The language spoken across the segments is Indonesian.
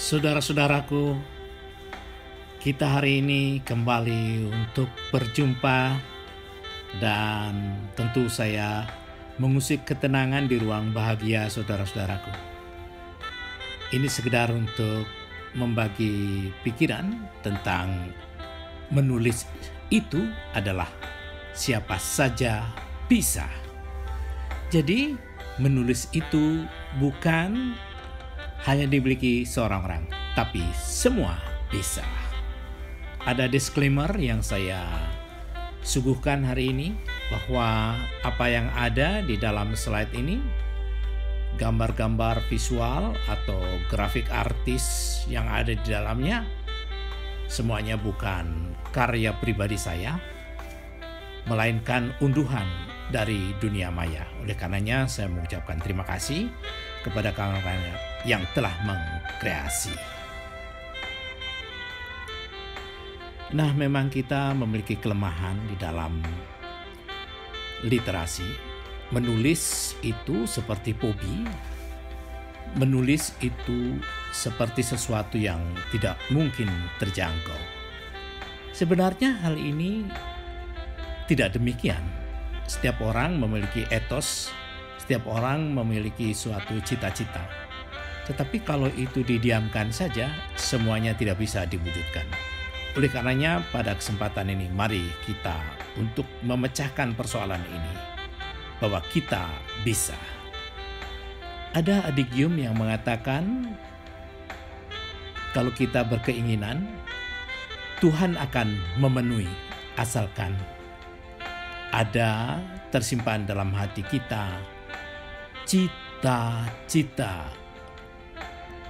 Saudara-saudaraku, kita hari ini kembali untuk berjumpa dan tentu saya mengusik ketenangan di ruang bahagia saudara-saudaraku. Ini sekedar untuk membagi pikiran tentang menulis itu adalah siapa saja bisa. Jadi menulis itu bukan hanya dimiliki seorang orang, tapi semua bisa. Ada disclaimer yang saya suguhkan hari ini bahwa apa yang ada di dalam slide ini, gambar-gambar visual atau grafik artis yang ada di dalamnya, semuanya bukan karya pribadi saya, melainkan unduhan dari dunia maya. Oleh karenanya saya mengucapkan terima kasih kepada kawan-kawan yang telah mengkreasi. Nah, memang kita memiliki kelemahan di dalam literasi. Menulis itu seperti hobi. Menulis itu seperti sesuatu yang tidak mungkin terjangkau. Sebenarnya hal ini tidak demikian. Setiap orang memiliki etos, setiap orang memiliki suatu cita-cita. Tetapi kalau itu didiamkan saja, semuanya tidak bisa diwujudkan. Oleh karenanya pada kesempatan ini mari kita untuk memecahkan persoalan ini, bahwa kita bisa. Ada adigium yang mengatakan kalau kita berkeinginan, Tuhan akan memenuhi asalkan ada tersimpan dalam hati kita cita-cita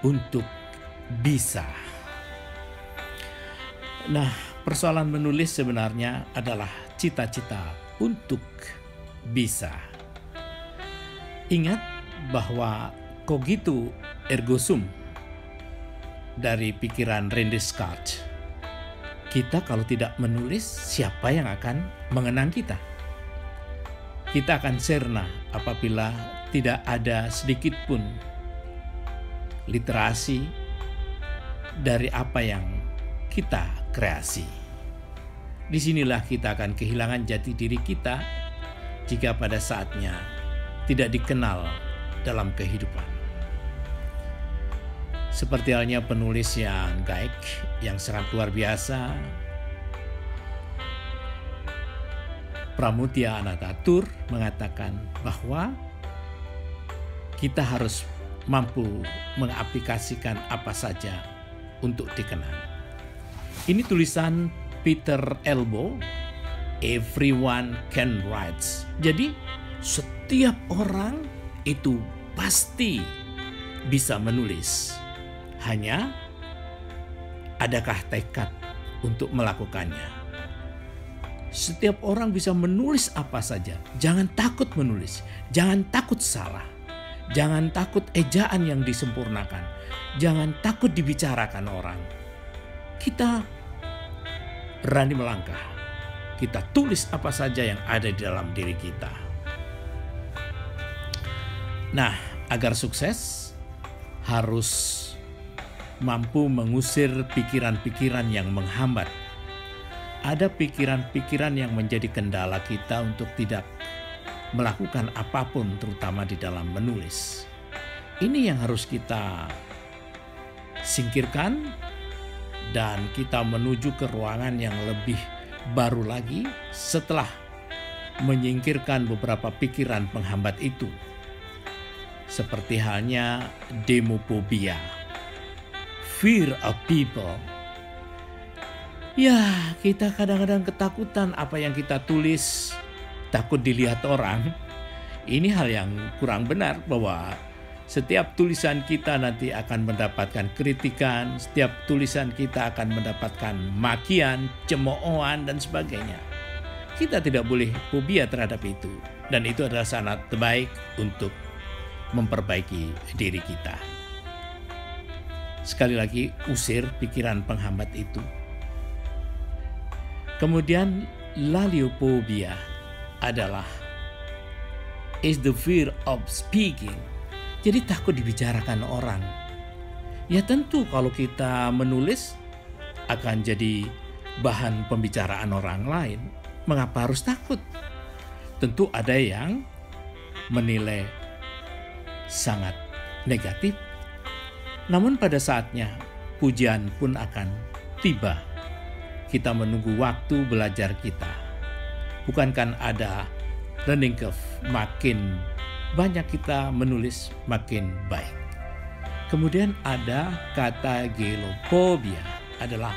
untuk bisa. Nah, persoalan menulis sebenarnya adalah cita-cita untuk bisa. Ingat bahwa cogito ergo sum dari pikiran René Descartes. Kita kalau tidak menulis, siapa yang akan mengenang kita? Kita akan sirna apabila tidak ada sedikit pun literasi dari apa yang kita kreasi. Disinilah kita akan kehilangan jati diri kita jika pada saatnya tidak dikenal dalam kehidupan. Seperti halnya penulis yang gaik, yang sangat luar biasa, Pramudya Anantatur mengatakan bahwa kita harus mampu mengaplikasikan apa saja untuk dikenal. Ini tulisan Peter Elbow, everyone can write. Jadi setiap orang itu pasti bisa menulis. Hanya adakah tekad untuk melakukannya? Setiap orang bisa menulis apa saja. Jangan takut menulis. Jangan takut salah. Jangan takut ejaan yang disempurnakan. Jangan takut dibicarakan orang. Kita berani melangkah. Kita tulis apa saja yang ada di dalam diri kita. Nah, agar sukses harus mampu mengusir pikiran-pikiran yang menghambat. Ada pikiran-pikiran yang menjadi kendala kita untuk tidak melakukan apapun, terutama di dalam menulis. Ini yang harus kita singkirkan dan kita menuju ke ruangan yang lebih baru lagi setelah menyingkirkan beberapa pikiran penghambat itu. Seperti halnya demophobia, fear of people. Ya, kita kadang-kadang ketakutan apa yang kita tulis, takut dilihat orang. Ini hal yang kurang benar, bahwa setiap tulisan kita nanti akan mendapatkan kritikan, setiap tulisan kita akan mendapatkan makian, cemoohan, dan sebagainya. Kita tidak boleh fobia terhadap itu, dan itu adalah sangat terbaik untuk memperbaiki diri kita. Sekali lagi, usir pikiran penghambat itu. Kemudian laliophobia adalah is the fear of speaking. Jadi takut dibicarakan orang. Ya tentu kalau kita menulis akan jadi bahan pembicaraan orang lain. Mengapa harus takut? Tentu ada yang menilai sangat negatif. Namun pada saatnya pujian pun akan tiba. Kita menunggu waktu belajar kita. Bukankah ada learning curve, makin banyak kita menulis makin baik. Kemudian ada kata gelophobia, adalah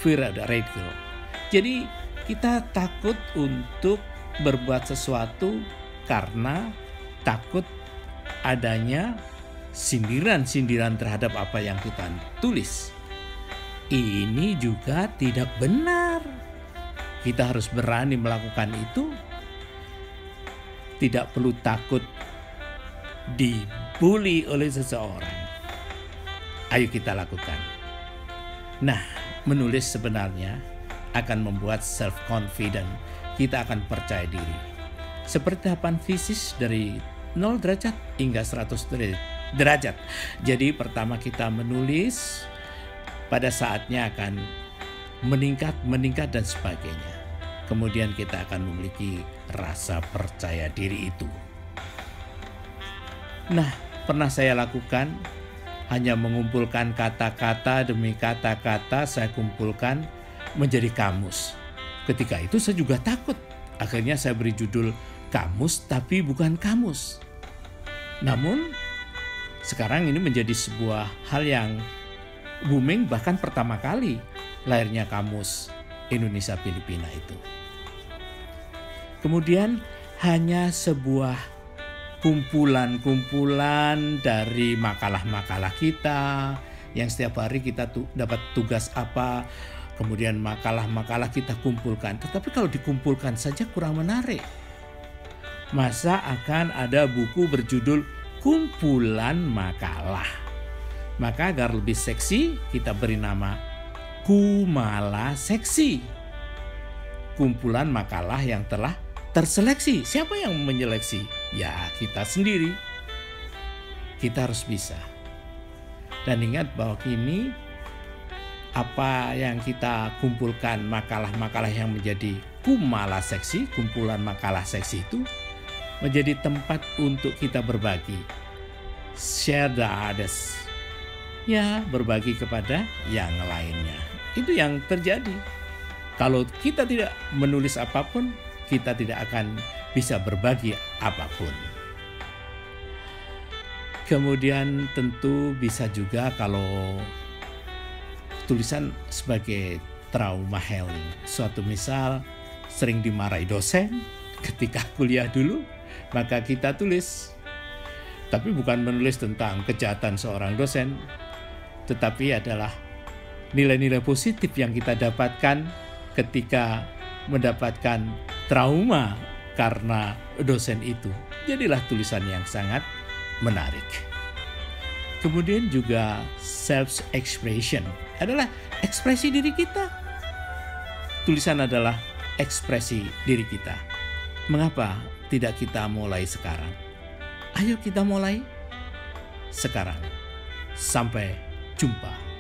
fear of the ridicule. Jadi kita takut untuk berbuat sesuatu karena takut adanya sindiran-sindiran terhadap apa yang kita tulis. Ini juga tidak benar. Kita harus berani melakukan itu. Tidak perlu takut dibully oleh seseorang. Ayo kita lakukan. Nah, menulis sebenarnya akan membuat self-confident. Kita akan percaya diri. Seperti tahapan fisik dari 0 derajat hingga 100 derajat. Jadi pertama kita menulis, pada saatnya akan meningkat dan sebagainya. Kemudian kita akan memiliki rasa percaya diri itu. Nah, pernah saya lakukan, hanya mengumpulkan kata-kata demi kata-kata saya kumpulkan menjadi kamus. Ketika itu saya juga takut. Akhirnya saya beri judul kamus tapi bukan kamus. Namun sekarang ini menjadi sebuah hal yang booming, bahkan pertama kali lahirnya kamus Indonesia Filipina itu. Kemudian hanya sebuah kumpulan dari makalah-makalah kita yang setiap hari kita dapat tugas apa, kemudian makalah-makalah kita kumpulkan. Tetapi kalau dikumpulkan saja kurang menarik. Masa akan ada buku berjudul kumpulan makalah? Maka agar lebih seksi kita beri nama Kumala Seksi. Kumpulan makalah yang telah terseleksi. Siapa yang menyeleksi? Ya, kita sendiri. Kita harus bisa. Dan ingat bahwa kini apa yang kita kumpulkan, makalah-makalah yang menjadi Kumala Seksi, kumpulan makalah seksi itu menjadi tempat untuk kita berbagi. Share the others. Ya, berbagi kepada yang lainnya. Itu yang terjadi. Kalau kita tidak menulis apapun, kita tidak akan bisa berbagi apapun. Kemudian tentu bisa juga kalau tulisan sebagai trauma healing. Suatu misal sering dimarahi dosen ketika kuliah dulu, maka kita tulis. Tapi bukan menulis tentang kejahatan seorang dosen, tetapi adalah nilai-nilai positif yang kita dapatkan ketika mendapatkan trauma karena dosen itu. Jadilah tulisan yang sangat menarik. Kemudian juga self-expression adalah ekspresi diri kita. Tulisan adalah ekspresi diri kita. Mengapa tidak kita mulai sekarang? Ayo kita mulai sekarang. Sampai jumpa.